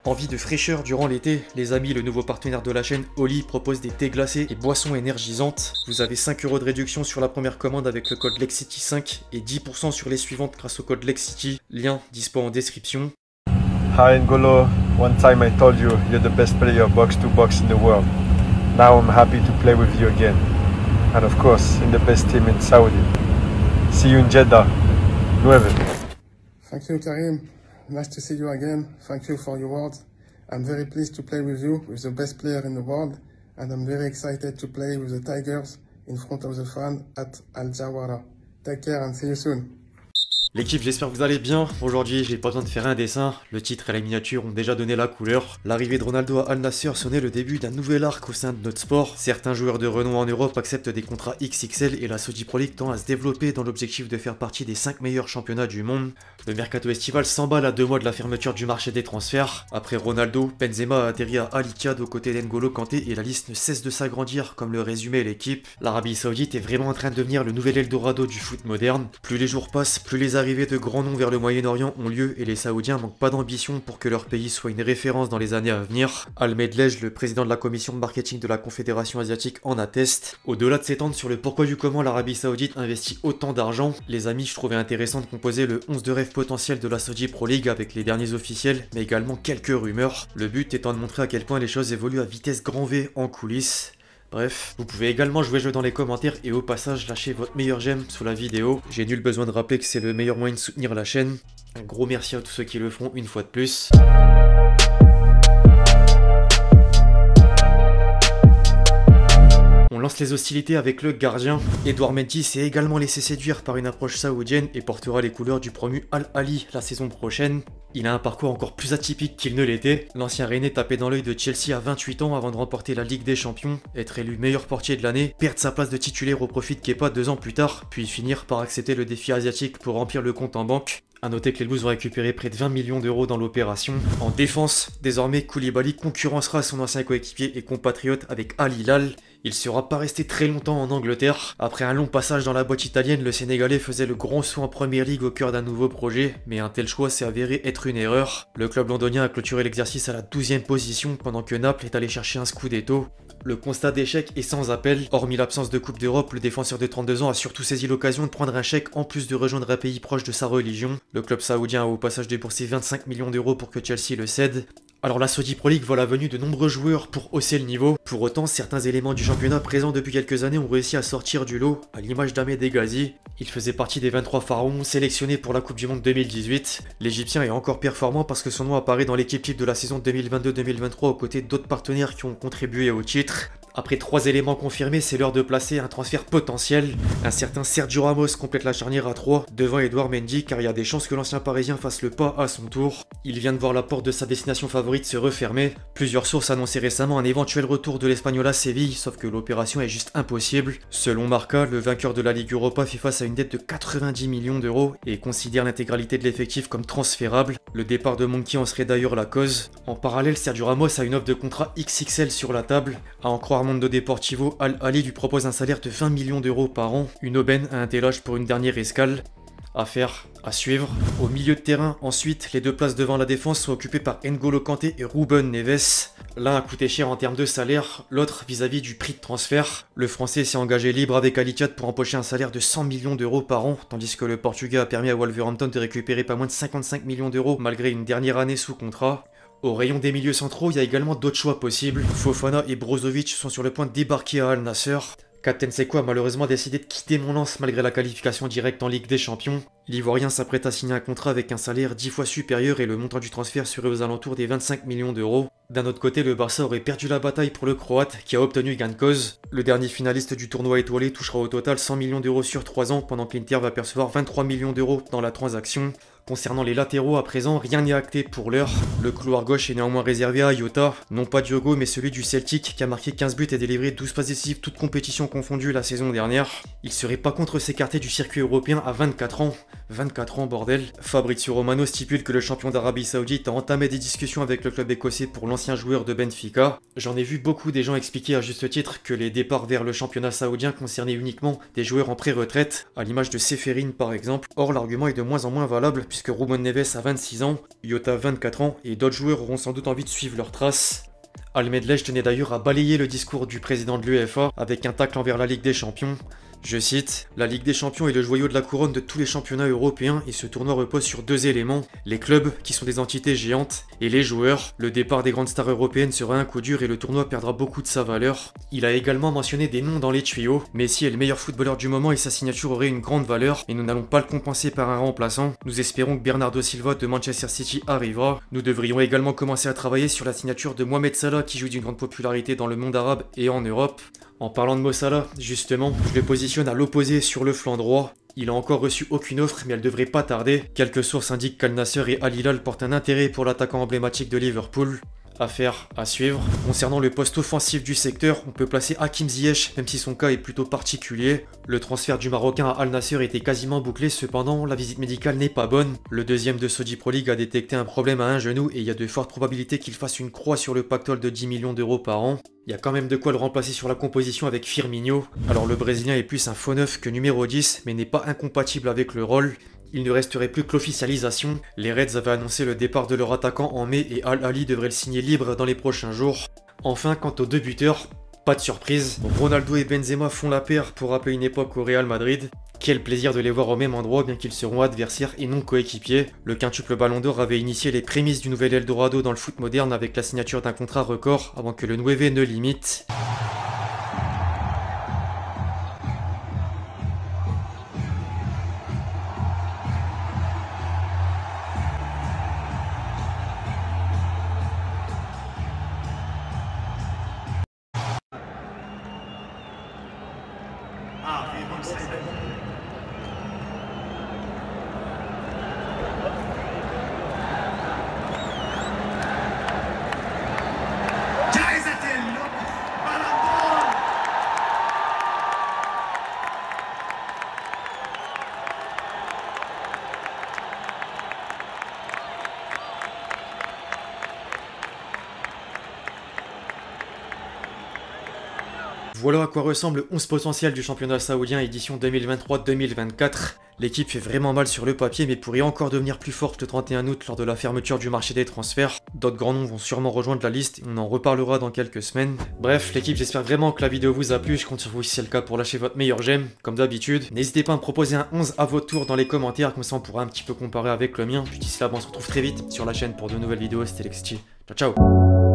Envie de fraîcheur durant l'été? Les amis, le nouveau partenaire de la chaîne, Oli, propose des thés glacés et boissons énergisantes. Vous avez 5 € de réduction sur la première commande avec le code LEXCITY5 et 10% sur les suivantes grâce au code LEXCITY. Lien dispo en description. Hi N'Golo, one time I told you you're the best player box to box in the world. Now I'm happy to play with you again. And of course, in the best team in Saudi. See you in Jeddah. 9. Thank you, Karim. Nice to see you again. Thank you for your words. I'm very pleased to play with you, with the best player in the world, and I'm very excited to play with the Tigers in front of the fans at Al Jawara. Take care and see you soon. L'équipe, j'espère que vous allez bien. Aujourd'hui, j'ai pas besoin de faire un dessin. Le titre et la miniature ont déjà donné la couleur. L'arrivée de Ronaldo à Al Nassr sonnait le début d'un nouvel arc au sein de notre sport. Certains joueurs de renom en Europe acceptent des contrats XXL et la Saudi Pro League tend à se développer dans l'objectif de faire partie des 5 meilleurs championnats du monde. Le mercato estival s'emballe à 2 mois de la fermeture du marché des transferts. Après Ronaldo, Benzema a atterri à Al Ittihad aux côtés d'N'Golo Kanté et la liste ne cesse de s'agrandir comme le résumait l'équipe. L'Arabie Saoudite est vraiment en train de devenir le nouvel Eldorado du foot moderne. Plus les jours passent, plus les arrivées de grands noms vers le Moyen-Orient ont lieu et les Saoudiens manquent pas d'ambition pour que leur pays soit une référence dans les années à venir. Al Medlej, le président de la commission de marketing de la Confédération asiatique, en atteste. Au-delà de s'étendre sur le pourquoi du comment l'Arabie Saoudite investit autant d'argent, les amis, je trouvais intéressant de composer le 11 de rêve potentiel de la Saudi Pro League avec les derniers officiels, mais également quelques rumeurs. Le but étant de montrer à quel point les choses évoluent à vitesse grand V en coulisses. Bref, vous pouvez également jouer jeu dans les commentaires et au passage lâcher votre meilleur j'aime sous la vidéo. J'ai nul besoin de rappeler que c'est le meilleur moyen de soutenir la chaîne. Un gros merci à tous ceux qui le font une fois de plus. On lance les hostilités avec le gardien. Edouard Mendy s'est également laissé séduire par une approche saoudienne et portera les couleurs du promu Al Ahly la saison prochaine. Il a un parcours encore plus atypique qu'il ne l'était. L'ancien Rennais tapait dans l'œil de Chelsea à 28 ans avant de remporter la Ligue des Champions, être élu meilleur portier de l'année, perdre sa place de titulaire au profit de Kepa 2 ans plus tard, puis finir par accepter le défi asiatique pour remplir le compte en banque. A noter que les Blues ont récupéré près de 20 millions d'euros dans l'opération. En défense, désormais Koulibaly concurrencera son ancien coéquipier et compatriote avec Al Hilal. Il sera pas resté très longtemps en Angleterre. Après un long passage dans la boîte italienne, le Sénégalais faisait le grand saut en Premier League au cœur d'un nouveau projet, mais un tel choix s'est avéré être une erreur. Le club londonien a clôturé l'exercice à la 12e position pendant que Naples est allé chercher un Scudetto. Le constat d'échec est sans appel. Hormis l'absence de Coupe d'Europe, le défenseur de 32 ans a surtout saisi l'occasion de prendre un chèque en plus de rejoindre un pays proche de sa religion. Le club saoudien a au passage déboursé 25 millions d'euros pour que Chelsea le cède. Alors la Saudi Pro League voit la venue de nombreux joueurs pour hausser le niveau. Pour autant, certains éléments du championnat présents depuis quelques années ont réussi à sortir du lot, à l'image d'Ahmed Ghazi. Il faisait partie des 23 pharaons sélectionnés pour la Coupe du Monde 2018. L'Égyptien est encore performant parce que son nom apparaît dans l'équipe type de la saison 2022-2023 aux côtés d'autres partenaires qui ont contribué au titre. Après 3 éléments confirmés, c'est l'heure de placer un transfert potentiel. Un certain Sergio Ramos complète la charnière à 3 devant Edouard Mendy car il y a des chances que l'ancien parisien fasse le pas à son tour. Il vient de voir la porte de sa destination favorite se refermer. Plusieurs sources annonçaient récemment un éventuel retour de l'Espagnol à Séville, sauf que l'opération est juste impossible. Selon Marca, le vainqueur de la Ligue Europa fait face à une dette de 90 millions d'euros et considère l'intégralité de l'effectif comme transférable. Le départ de Monkey en serait d'ailleurs la cause. En parallèle, Sergio Ramos a une offre de contrat XXL sur la table. À en croire Mundo Deportivo, Al Ahly lui propose un salaire de 20 millions d'euros par an, une aubaine à un tel âge pour une dernière escale. À faire, à suivre. Au milieu de terrain, ensuite, les 2 places devant la défense sont occupées par N'Golo Kanté et Ruben Neves. L'un a coûté cher en termes de salaire, l'autre vis-à-vis du prix de transfert. Le Français s'est engagé libre avec Al Ittihad pour empocher un salaire de 100 millions d'euros par an, tandis que le Portugais a permis à Wolverhampton de récupérer pas moins de 55 millions d'euros malgré une dernière année sous contrat. Au rayon des milieux centraux, il y a également d'autres choix possibles. Fofana et Brozovic sont sur le point de débarquer à Al Nassr. Captain Sekou a malheureusement décidé de quitter mon lance malgré la qualification directe en Ligue des Champions. L'Ivoirien s'apprête à signer un contrat avec un salaire 10 fois supérieur et le montant du transfert serait aux alentours des 25 millions d'euros. D'un autre côté, le Barça aurait perdu la bataille pour le Croate qui a obtenu gain de cause. Le dernier finaliste du tournoi étoilé touchera au total 100 millions d'euros sur 3 ans pendant que l'Inter va percevoir 23 millions d'euros dans la transaction. Concernant les latéraux, à présent, rien n'est acté pour l'heure. Le couloir gauche est néanmoins réservé à Jota, non pas Diogo, mais celui du Celtic qui a marqué 15 buts et délivré 12 passes décisives, toutes compétitions confondues la saison dernière. Il serait pas contre s'écarter du circuit européen à 24 ans. 24 ans, bordel. Fabrizio Romano stipule que le champion d'Arabie Saoudite a entamé des discussions avec le club écossais pour l'ancien joueur de Benfica. J'en ai vu beaucoup des gens expliquer à juste titre que les départs vers le championnat saoudien concernaient uniquement des joueurs en pré-retraite, à l'image de Seferin par exemple. Or, l'argument est de moins en moins valable puisque Ruben Neves a 26 ans, Jota 24 ans, et d'autres joueurs auront sans doute envie de suivre leurs traces. Al-Medlej tenait d'ailleurs à balayer le discours du président de l'UEFA avec un tacle envers la Ligue des Champions. Je cite, « La Ligue des Champions est le joyau de la couronne de tous les championnats européens et ce tournoi repose sur deux éléments, les clubs, qui sont des entités géantes, et les joueurs. Le départ des grandes stars européennes sera un coup dur et le tournoi perdra beaucoup de sa valeur. » Il a également mentionné des noms dans les tuyaux. Messi est le meilleur footballeur du moment et sa signature aurait une grande valeur, mais nous n'allons pas le compenser par un remplaçant. Nous espérons que Bernardo Silva de Manchester City arrivera. Nous devrions également commencer à travailler sur la signature de Mohamed Salah qui joue d'une grande popularité dans le monde arabe et en Europe. En parlant de Mo Salah, justement, je le positionne à l'opposé sur le flanc droit. Il a encore reçu aucune offre, mais elle devrait pas tarder. Quelques sources indiquent qu'Al Nassr et Al Hilal portent un intérêt pour l'attaquant emblématique de Liverpool. Affaire à suivre. Concernant le poste offensif du secteur, on peut placer Hakim Ziyech, même si son cas est plutôt particulier. Le transfert du Marocain à Al Nassr était quasiment bouclé, cependant la visite médicale n'est pas bonne. Le deuxième de Saudi Pro League a détecté un problème à un genou et il y a de fortes probabilités qu'il fasse une croix sur le pactole de 10 millions d'euros par an. Il y a quand même de quoi le remplacer sur la composition avec Firmino. Alors le Brésilien est plus un faux neuf que numéro 10, mais n'est pas incompatible avec le rôle. Il ne resterait plus que l'officialisation. Les Reds avaient annoncé le départ de leur attaquant en mai et Al Ahly devrait le signer libre dans les prochains jours. Enfin, quant aux deux buteurs, pas de surprise. Ronaldo et Benzema font la paire pour rappeler une époque au Real Madrid. Quel plaisir de les voir au même endroit bien qu'ils seront adversaires et non coéquipiers. Le quintuple Ballon d'Or avait initié les prémices du nouvel Eldorado dans le foot moderne avec la signature d'un contrat record avant que le Nueve ne l'imite. Voilà à quoi ressemble le 11 potentiel du championnat saoudien édition 2023-2024. L'équipe fait vraiment mal sur le papier mais pourrait encore devenir plus forte le 31 août lors de la fermeture du marché des transferts. D'autres grands noms vont sûrement rejoindre la liste et on en reparlera dans quelques semaines. Bref, l'équipe, j'espère vraiment que la vidéo vous a plu. Je compte sur vous si c'est le cas pour lâcher votre meilleur j'aime, comme d'habitude. N'hésitez pas à me proposer un 11 à votre tour dans les commentaires, comme ça on pourra un petit peu comparer avec le mien. Puis d'ici là, on se retrouve très vite sur la chaîne pour de nouvelles vidéos. C'était Lexti. Ciao ciao.